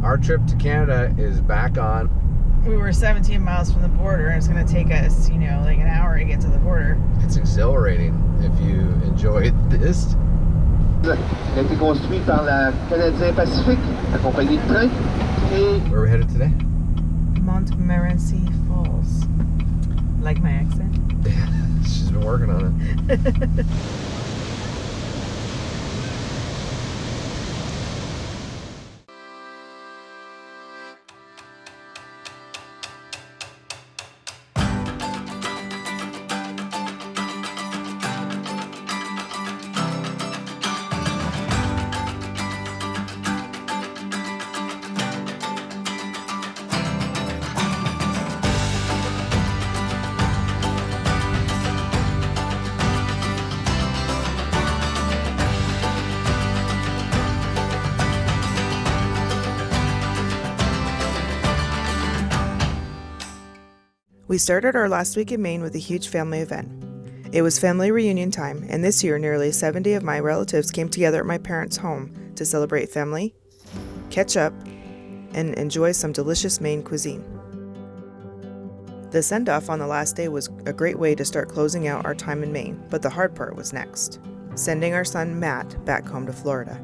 Our trip to Canada is back on. We were 17 miles from the border, and it's going to take us, like an hour to get to the border. It's exhilarating if you enjoy this. A été construit par la Canadien Pacifique, la compagnie de train. Where are we headed today? Montmorency Falls. Like my accent? Yeah, she's been working on it. We started our last week in Maine with a huge family event. It was family reunion time, and this year nearly 70 of my relatives came together at my parents' home to celebrate family, catch up, and enjoy some delicious Maine cuisine. The send-off on the last day was a great way to start closing out our time in Maine, but the hard part was next, sending our son Matt back home to Florida.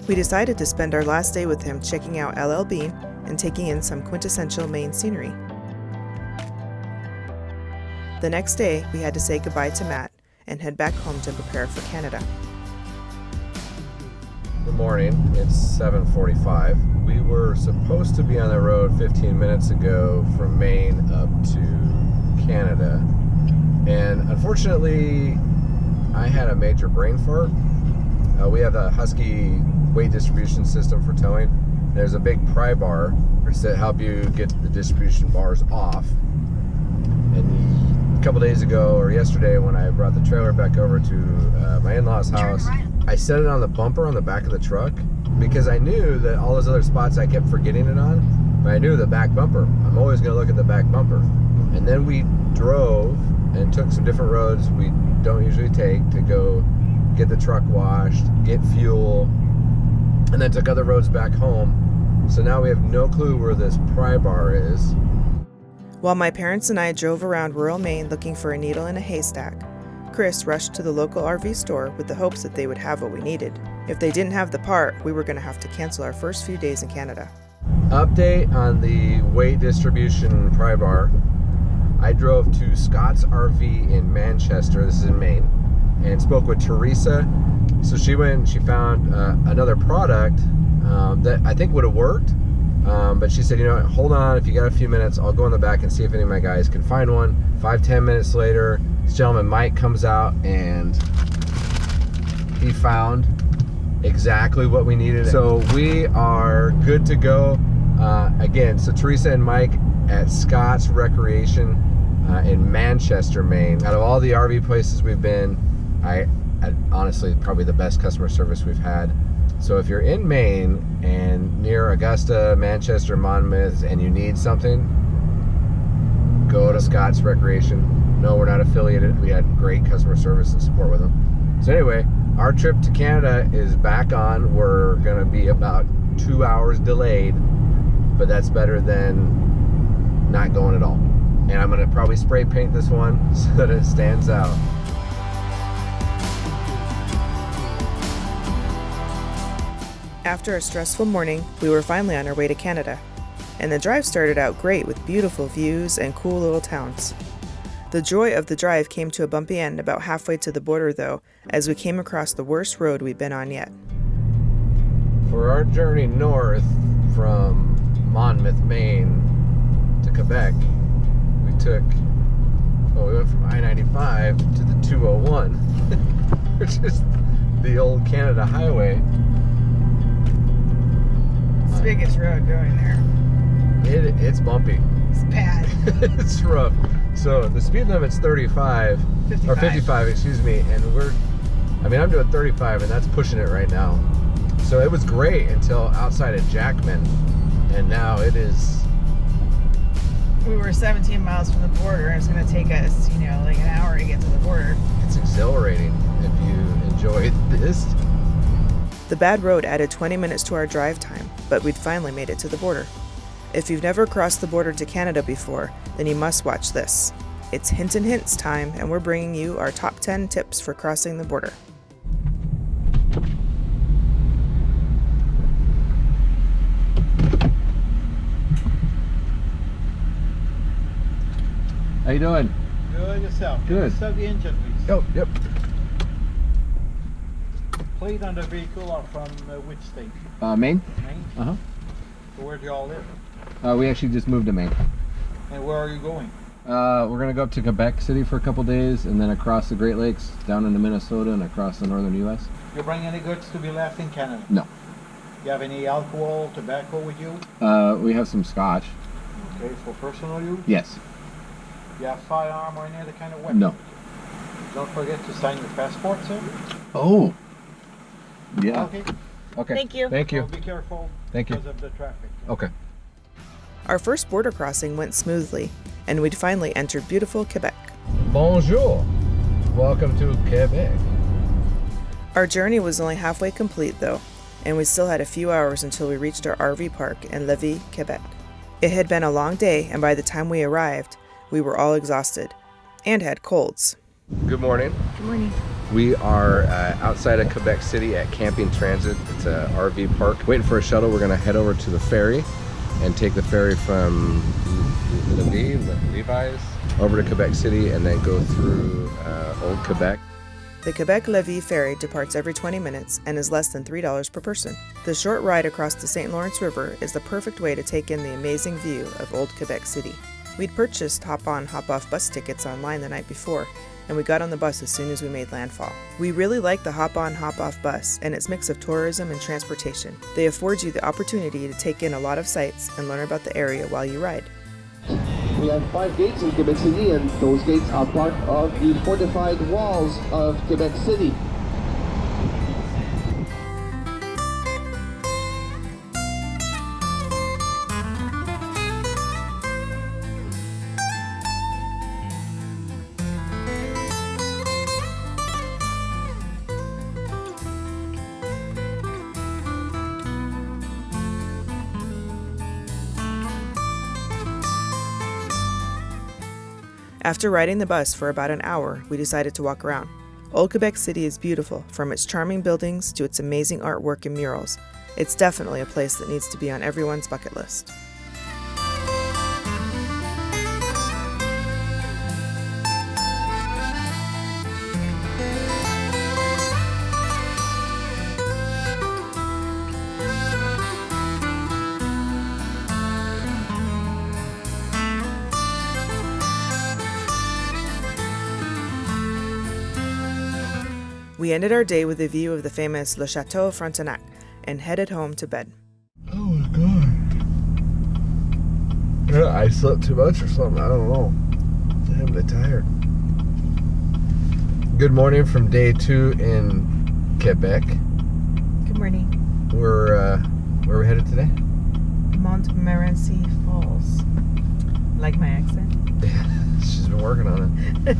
We decided to spend our last day with him checking out LL Bean and taking in some quintessential Maine scenery. The next day, we had to say goodbye to Matt and head back home to prepare for Canada. Good morning, it's 7:45. We were supposed to be on the road 15 minutes ago from Maine up to Canada. And unfortunately, I had a major brain fart. We have a Husky weight distribution system for towing. There's a big pry bar to help you get the distribution bars off. And a couple days ago, or yesterday, when I brought the trailer back over to my in-laws' house, I set it on the bumper on the back of the truck because I knew that all those other spots I kept forgetting it on, but I knew the back bumper. I'm always going to look at the back bumper. And then we drove and took some different roads we don't usually take to go get the truck washed, get fuel, and then took other roads back home. So now we have no clue where this pry bar is. While my parents and I drove around rural Maine looking for a needle in a haystack, Chris rushed to the local RV store with the hopes that they would have what we needed. If they didn't have the part, we were going to have to cancel our first few days in Canada. Update on the weight distribution pry bar. I drove to Scott's RV in Manchester, this is in Maine, and spoke with Teresa. So she went and she found another product that I think would have worked. But she said, hold on, if you got a few minutes, I'll go in the back and see if any of my guys can find one. 5-10 minutes later, this gentleman, Mike, comes out and he found exactly what we needed. So we are good to go. Again, so Teresa and Mike at Scott's Recreation in Manchester, Maine. Out of all the RV places we've been, I honestly, probably the best customer service we've had. So if you're in Maine and near Augusta, Manchester, Monmouth, and you need something, go to Scott's Recreation. No, we're not affiliated. We had great customer service and support with them. So anyway, our trip to Canada is back on. We're going to be about 2 hours delayed, but that's better than not going at all. And I'm going to probably spray paint this one so that it stands out. After a stressful morning, we were finally on our way to Canada, and the drive started out great with beautiful views and cool little towns. The joy of the drive came to a bumpy end about halfway to the border though, as we came across the worst road we'd been on yet. For our journey north from Monmouth, Maine to Quebec, we went from I-95 to the 201, which is the old Canada highway. It's the biggest road going there. It's bumpy. It's bad. It's rough. So the speed limit's 55, or 55, excuse me, and I'm doing 35, and that's pushing it right now. So it was great until outside of Jackman, and now it is. We were 17 miles from the border, and it's going to take us, like an hour to get to the border. It's exhilarating if you enjoy this. The bad road added 20 minutes to our drive time, but we'd finally made it to the border. If you've never crossed the border to Canada before, then you must watch this. It's Hinton Hints time, and we're bringing you our top 10 tips for crossing the border. How you doing? Good yourself. Good. Start the engine, please. Oh, yep. Plate on the vehicle are from which state? Maine? Maine? Uh-huh. So where do y'all live? We actually just moved to Maine. And where are you going? We're gonna go up to Quebec City for a couple days, and then across the Great Lakes, down into Minnesota, and across the northern U.S. You bring any goods to be left in Canada? No. You have any alcohol, tobacco with you? We have some scotch. Okay, for personal use? Yes. You have firearm or any other kind of weapon? No. Don't forget to sign your passport, sir. Oh. Yeah. Okay. Okay. Thank you. Thank you. So be careful Thank you. because of the traffic. Okay. Our first border crossing went smoothly, and we'd finally entered beautiful Quebec. Bonjour. Welcome to Quebec. Our journey was only halfway complete though, and we still had a few hours until we reached our RV park in Lévis, Quebec. It had been a long day, and by the time we arrived, we were all exhausted and had colds. Good morning. Good morning. We are outside of Quebec City at Camping Transit. It's a RV park. Waiting for a shuttle. We're gonna head over to the ferry and take the ferry from Levi's over to Quebec City and then go through Old Quebec. The Quebec-Lévis ferry departs every 20 minutes and is less than $3 per person. The short ride across the St. Lawrence River is the perfect way to take in the amazing view of Old Quebec City. We'd purchased hop-on, hop-off bus tickets online the night before, and we got on the bus as soon as we made landfall. We really like the hop-on, hop-off bus and its mix of tourism and transportation. They afford you the opportunity to take in a lot of sights and learn about the area while you ride. We have 5 gates in Quebec City, and those gates are part of the fortified walls of Quebec City. After riding the bus for about an hour, we decided to walk around. Old Quebec City is beautiful, from its charming buildings to its amazing artwork and murals. It's definitely a place that needs to be on everyone's bucket list. We ended our day with a view of the famous Le Chateau Frontenac and headed home to bed. Oh my god. Yeah, I slept too much or something. I don't know. Damn, I'm tired. Good morning from day 2 in Quebec. Good morning. Where are we headed today? Montmorency Falls. Like my accent? She's been working on it.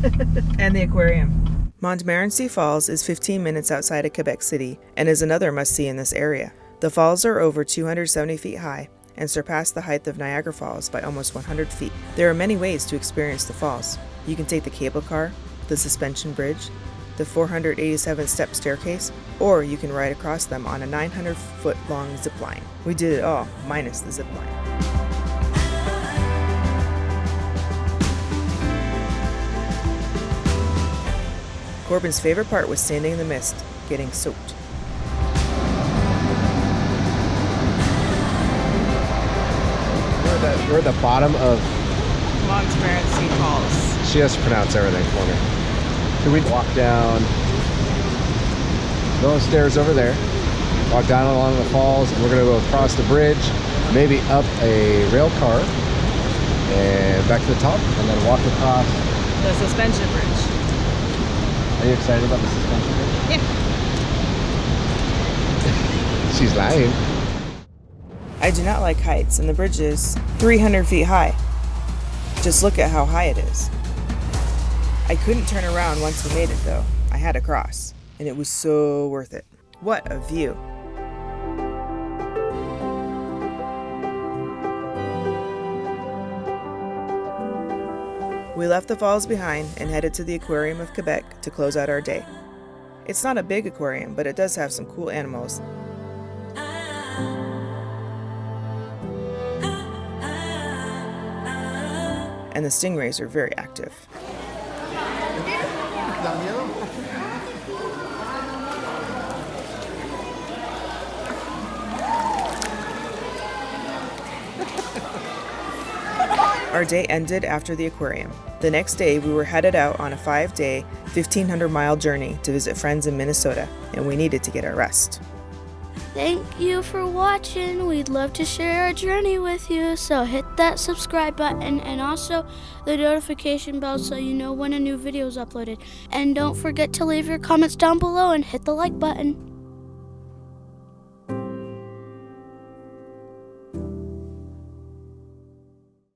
And the aquarium. Montmorency Falls is 15 minutes outside of Quebec City and is another must-see in this area. The falls are over 270 feet high and surpass the height of Niagara Falls by almost 100 feet. There are many ways to experience the falls. You can take the cable car, the suspension bridge, the 487-step staircase, or you can ride across them on a 900-foot-long zip line. We did it all, minus the zip line. Corbin's favorite part was standing in the mist, getting soaked. We're at the bottom of... Montmorency Falls. She has to pronounce everything for me. Can we walk down... Go upstairs over there, walk down along the falls, and we're going to go across the bridge, maybe up a rail car, and back to the top, and then walk across... The suspension bridge. Are you excited about the suspension bridge? Yeah. She's lying. I do not like heights, and the bridge is 300 feet high. Just look at how high it is. I couldn't turn around once we made it, though. I had to cross, and it was so worth it. What a view. We left the falls behind and headed to the Aquarium of Quebec to close out our day. It's not a big aquarium, but it does have some cool animals. And the stingrays are very active. Our day ended after the aquarium. The next day, we were headed out on a 5-day, 1,500-mile journey to visit friends in Minnesota, and we needed to get our rest. Thank you for watching. We'd love to share our journey with you, so hit that subscribe button and also the notification bell so you know when a new video is uploaded. And don't forget to leave your comments down below and hit the like button.